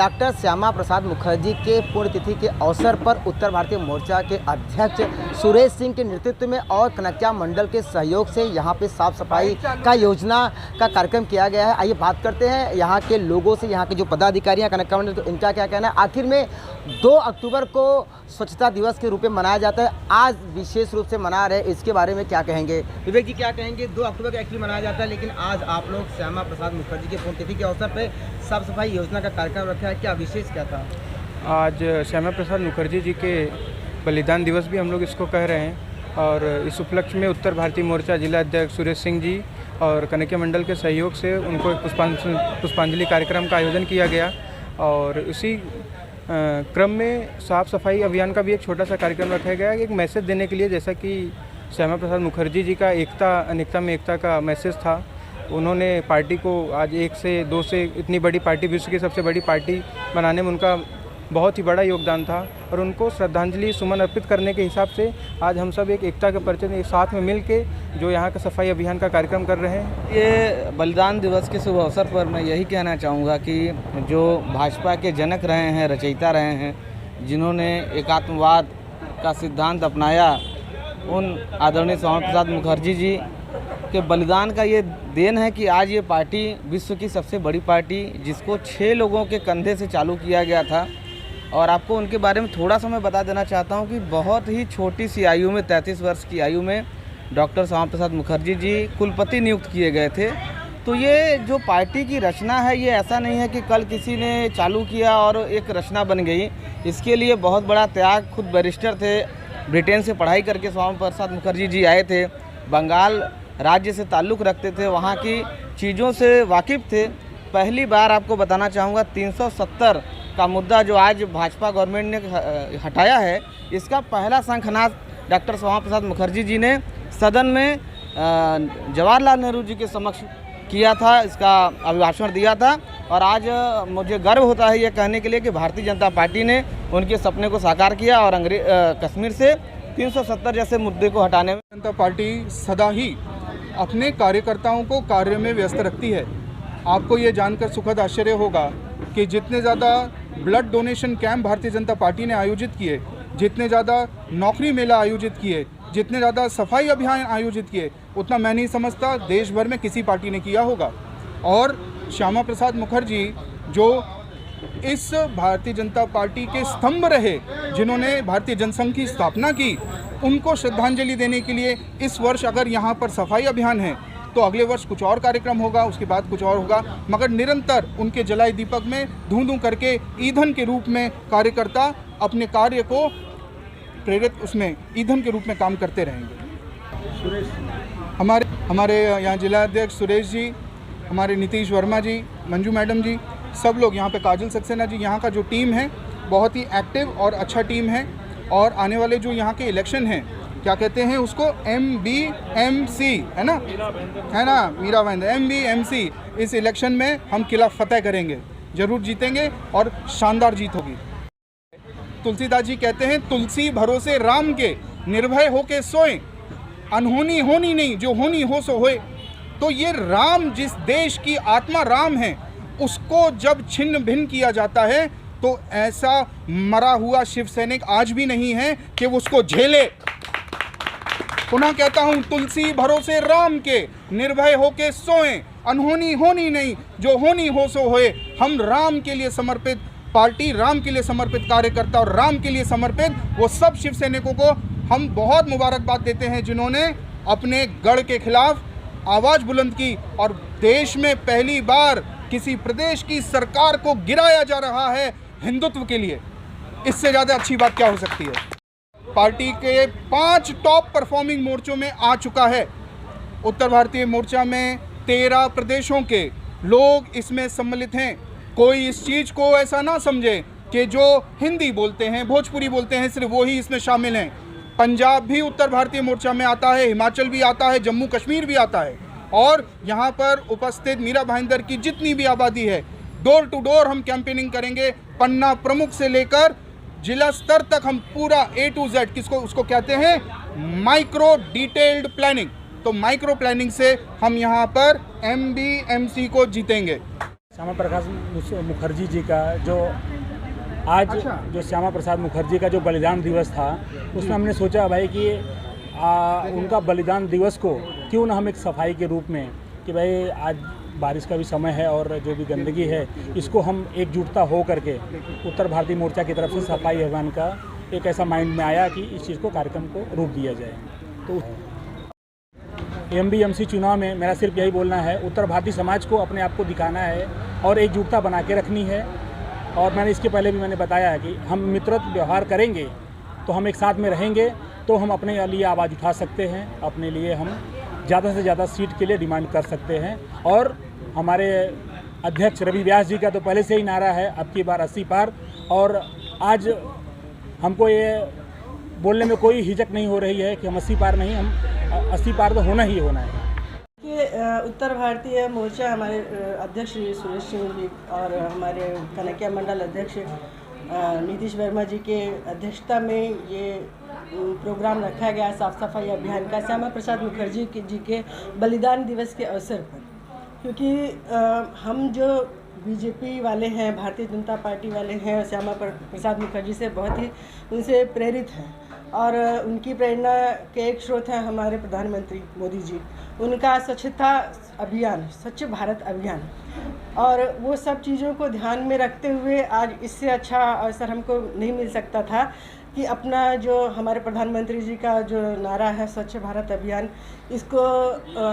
Doctor Shyama Prasad Mukherjee के पुण्यतिथि के अवसर पर उत्तर भारतीय मोर्चा के अध्यक्ष सुरेश सिंह के नेतृत्व में और कनकच्या मंडल के सहयोग से यहाँ पे साफ सफाई का योजना का कार्यक्रम किया गया है। आइए बात करते हैं यहाँ के लोगों से, यहाँ के जो पदाधिकारी हैं कनकच्या मंडल, तो इनका क्या कहना है। आखिर में 2 अक्टूबर को स्वच्छता दिवस के रूप में मनाया जाता है, आज विशेष रूप से मना रहे, इसके बारे में क्या कहेंगे? विवेक जी क्या कहेंगे? 2 अक्टूबर को एक्चुअली मनाया जाता है, लेकिन आज आप लोग श्यामा प्रसाद मुखर्जी के पुण्यतिथि के अवसर पर साफ सफाई योजना का कार्यक्रम रखा है, क्या विशेष क्या था? आज श्यामा प्रसाद मुखर्जी जी के बलिदान दिवस भी हम लोग इसको कह रहे हैं और इस उपलक्ष्य में उत्तर भारतीय मोर्चा जिला अध्यक्ष सुरेश सिंह जी और कनकच्या मंडल के सहयोग से उनको एक पुष्पांजलि कार्यक्रम का आयोजन किया गया और इसी क्रम में साफ़ सफाई अभियान का भी एक छोटा सा कार्यक्रम रखा गया, एक मैसेज देने के लिए, जैसा कि श्यामा प्रसाद मुखर्जी जी का एकता अनेकता में एकता का मैसेज था। उन्होंने पार्टी को आज 1 से 2 से इतनी बड़ी पार्टी, विश्व की सबसे बड़ी पार्टी बनाने में उनका बहुत ही बड़ा योगदान था और उनको श्रद्धांजलि सुमन अर्पित करने के हिसाब से आज हम सब एक एकता के परिचय एक साथ में मिल के जो यहाँ का सफाई अभियान का कार्यक्रम कर रहे हैं। ये बलिदान दिवस के शुभ अवसर पर मैं यही कहना चाहूँगा कि जो भाजपा के जनक रहे हैं, रचयिता रहे हैं, जिन्होंने एकात्मवाद का सिद्धांत अपनाया, उन आदरणीय श्यामा प्रसाद मुखर्जी जी के बलिदान का ये देन है कि आज ये पार्टी विश्व की सबसे बड़ी पार्टी, जिसको 6 लोगों के कंधे से चालू किया गया था। और आपको उनके बारे में थोड़ा सा मैं बता देना चाहता हूँ कि बहुत ही छोटी सी आयु में, 33 वर्ष की आयु में डॉक्टर श्यामा प्रसाद मुखर्जी जी कुलपति नियुक्त किए गए थे। तो ये जो पार्टी की रचना है, ये ऐसा नहीं है कि कल किसी ने चालू किया और एक रचना बन गई। इसके लिए बहुत बड़ा त्याग, खुद बैरिस्टर थे, ब्रिटेन से पढ़ाई करके श्यामा प्रसाद मुखर्जी जी आए थे, बंगाल राज्य से ताल्लुक़ रखते थे, वहाँ की चीज़ों से वाकिफ़ थे। पहली बार आपको बताना चाहूँगा 370 का मुद्दा जो आज भाजपा गवर्नमेंट ने हटाया है, इसका पहला शंखनाद डॉक्टर श्यामा प्रसाद मुखर्जी जी ने सदन में जवाहरलाल नेहरू जी के समक्ष किया था, इसका अभिभाषण दिया था। और आज मुझे गर्व होता है ये कहने के लिए कि भारतीय जनता पार्टी ने उनके सपने को साकार किया और कश्मीर से 370 जैसे मुद्दे को हटाने में जनता पार्टी सदा ही अपने कार्यकर्ताओं को कार्य में व्यस्त रखती है। आपको ये जानकर सुखद आश्चर्य होगा कि जितने ज़्यादा blood donation camp Bharatiya Janata party ने आयोजित किए, जितने ज़्यादा नौकरी मेला आयोजित किए, जितने ज़्यादा सफाई अभियान आयोजित किए, उतना मैं नहीं समझता देश भर में किसी पार्टी ने किया होगा। और श्यामा प्रसाद मुखर्जी जो इस भारतीय जनता पार्टी के स्तंभ रहे, जिन्होंने भारतीय जनसंघ की स्थापना की, उनको श्रद्धांजलि देने के लिए इस वर्ष अगर यहाँ पर सफाई अभियान है तो अगले वर्ष कुछ और कार्यक्रम होगा, उसके बाद कुछ और होगा, मगर निरंतर उनके जलाए दीपक में धूं करके ईंधन के रूप में कार्यकर्ता अपने कार्य को प्रेरित उसमें ईंधन के रूप में काम करते रहेंगे। हमारे यहाँ जिला अध्यक्ष सुरेश जी, हमारे नीतीश वर्मा जी, मंजू मैडम जी, सब लोग यहाँ पे, काजल सक्सेना जी, यहाँ का जो टीम है बहुत ही एक्टिव और अच्छा टीम है। और आने वाले जो यहाँ के इलेक्शन हैं, क्या कहते हैं उसको, MBMC है ना, मीरा भाईंदर, MBMC, इस इलेक्शन में हम किला फतेह करेंगे, जरूर जीतेंगे और शानदार जीत होगी। तुलसीदास जी कहते हैं, तुलसी भरोसे राम के, निर्भय होके सोए, अनहोनी होनी नहीं, जो होनी हो सो होए। तो ये राम, जिस देश की आत्मा राम है, उसको जब छिन्न भिन्न किया जाता है तो ऐसा मरा हुआ शिव सैनिक आज भी नहीं है कि वो उसको झेले। पुनः कहता हूं, तुलसी भरोसे राम के, निर्भय होके सोए, अनहोनी होनी नहीं, जो होनी हो सो होए। हम राम के लिए समर्पित पार्टी, राम के लिए समर्पित कार्यकर्ता और राम के लिए समर्पित वो सब शिव सैनिकों को हम बहुत मुबारकबाद देते हैं, जिन्होंने अपने गढ़ के खिलाफ आवाज़ बुलंद की और देश में पहली बार किसी प्रदेश की सरकार को गिराया जा रहा है हिंदुत्व के लिए। इससे ज़्यादा अच्छी बात क्या हो सकती है। पार्टी के 5 टॉप परफॉर्मिंग मोर्चों में आ चुका है। उत्तर भारतीय मोर्चा में 13 प्रदेशों के लोग इसमें सम्मिलित हैं। कोई इस चीज़ को ऐसा ना समझे कि जो हिंदी बोलते हैं, भोजपुरी बोलते हैं, सिर्फ वो ही इसमें शामिल हैं। पंजाब भी उत्तर भारतीय मोर्चा में आता है, हिमाचल भी आता है, जम्मू कश्मीर भी आता है। और यहाँ पर उपस्थित मीरा भाईंदर की जितनी भी आबादी है, डोर टू डोर हम कैंपेनिंग करेंगे। पन्ना प्रमुख से लेकर जिला स्तर तक हम पूरा A to Z, किसको उसको कहते हैं माइक्रो डिटेल्ड प्लानिंग। तो माइक्रो प्लानिंग से हम यहाँ पर MBMC को जीतेंगे। श्यामा प्रसाद मुखर्जी जी का जो आज जो श्यामा प्रसाद मुखर्जी का जो बलिदान दिवस था, उसमें हमने सोचा भाई कि उनका बलिदान दिवस को क्यों ना हम एक सफाई के रूप में कि भाई आज बारिश का भी समय है और जो भी गंदगी है इसको हम एकजुटता हो करके उत्तर भारतीय मोर्चा की तरफ से सफाई अभियान का एक ऐसा माइंड में आया कि इस चीज़ को कार्यक्रम को रूप दिया जाए। तो MBMC चुनाव में मेरा सिर्फ यही बोलना है, उत्तर भारतीय समाज को अपने आप को दिखाना है और एकजुटता बना के रखनी है। और मैंने इसके पहले भी मैंने बताया है कि हम मित्रवत व्यवहार करेंगे तो हम एक साथ में रहेंगे तो हम अपने लिए आवाज़ उठा सकते हैं, अपने लिए हम ज़्यादा से ज़्यादा सीट के लिए डिमांड कर सकते हैं। और हमारे अध्यक्ष रवि व्यास जी का तो पहले से ही नारा है अब की बार 80 पार, और आज हमको ये बोलने में कोई हिचक नहीं हो रही है कि हम 80 पार नहीं, हम 80 पार तो होना ही होना है। कि उत्तर भारतीय मोर्चा हमारे अध्यक्ष श्री सुरेश सिंह जी और हमारे कनकिया मंडल अध्यक्ष नीतीश वर्मा जी के अध्यक्षता में ये प्रोग्राम रखा गया साफ सफाई अभियान का श्यामा प्रसाद मुखर्जी जी के बलिदान दिवस के अवसर पर। क्योंकि हम जो बीजेपी वाले हैं, भारतीय जनता पार्टी वाले हैं, श्यामा प्रसाद मुखर्जी से बहुत ही उनसे प्रेरित हैं और उनकी प्रेरणा के एक स्रोत हैं हमारे प्रधानमंत्री मोदी जी। उनका स्वच्छता अभियान, स्वच्छ भारत अभियान, और वो सब चीज़ों को ध्यान में रखते हुए आज इससे अच्छा अवसर हमको नहीं मिल सकता था कि अपना जो हमारे प्रधानमंत्री जी का जो नारा है स्वच्छ भारत अभियान, इसको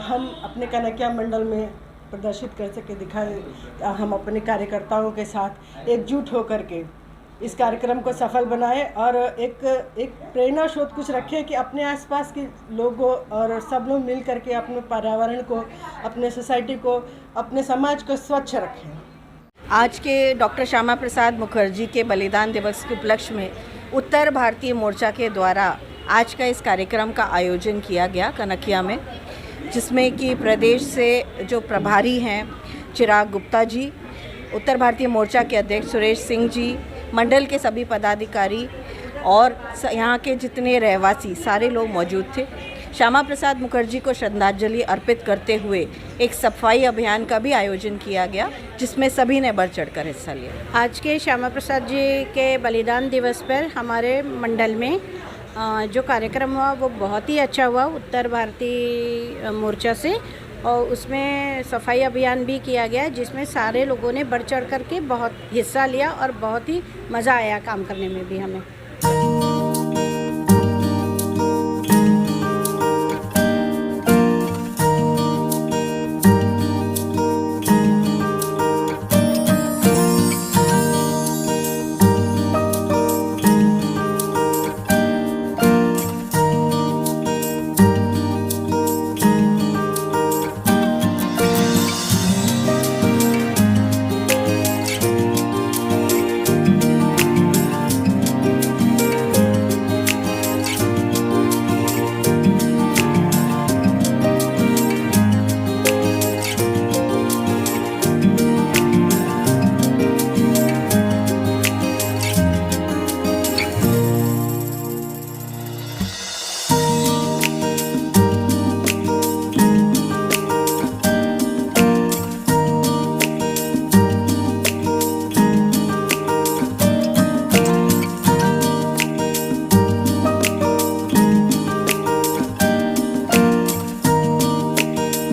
हम अपने कनकिया मंडल में प्रदर्शित कर सके, दिखाएं। हम अपने कार्यकर्ताओं के साथ एकजुट होकर के इस कार्यक्रम को सफल बनाएं और एक प्रेरणा स्रोत कुछ रखें कि अपने आसपास के लोगों और सब लोग मिल करके अपने पर्यावरण को, अपने सोसाइटी को, अपने समाज को स्वच्छ रखें। आज के डॉक्टर श्यामा प्रसाद मुखर्जी के बलिदान दिवस के उपलक्ष्य में उत्तर भारतीय मोर्चा के द्वारा आज का इस कार्यक्रम का आयोजन किया गया कनकिया में, जिसमें कि प्रदेश से जो प्रभारी हैं चिराग गुप्ता जी, उत्तर भारतीय मोर्चा के अध्यक्ष सुरेश सिंह जी, मंडल के सभी पदाधिकारी और यहाँ के जितने रहवासी सारे लोग मौजूद थे। श्यामा प्रसाद मुखर्जी को श्रद्धांजलि अर्पित करते हुए एक सफाई अभियान का भी आयोजन किया गया, जिसमें सभी ने बढ़ चढ़कर हिस्सा लिया। आज के श्यामा प्रसाद जी के बलिदान दिवस पर हमारे मंडल में जो कार्यक्रम हुआ वो बहुत ही अच्छा हुआ उत्तर भारतीय मोर्चा से, और उसमें सफाई अभियान भी किया गया जिसमें सारे लोगों ने बढ़ चढ़ कर के बहुत हिस्सा लिया और बहुत ही मज़ा आया काम करने में भी हमें।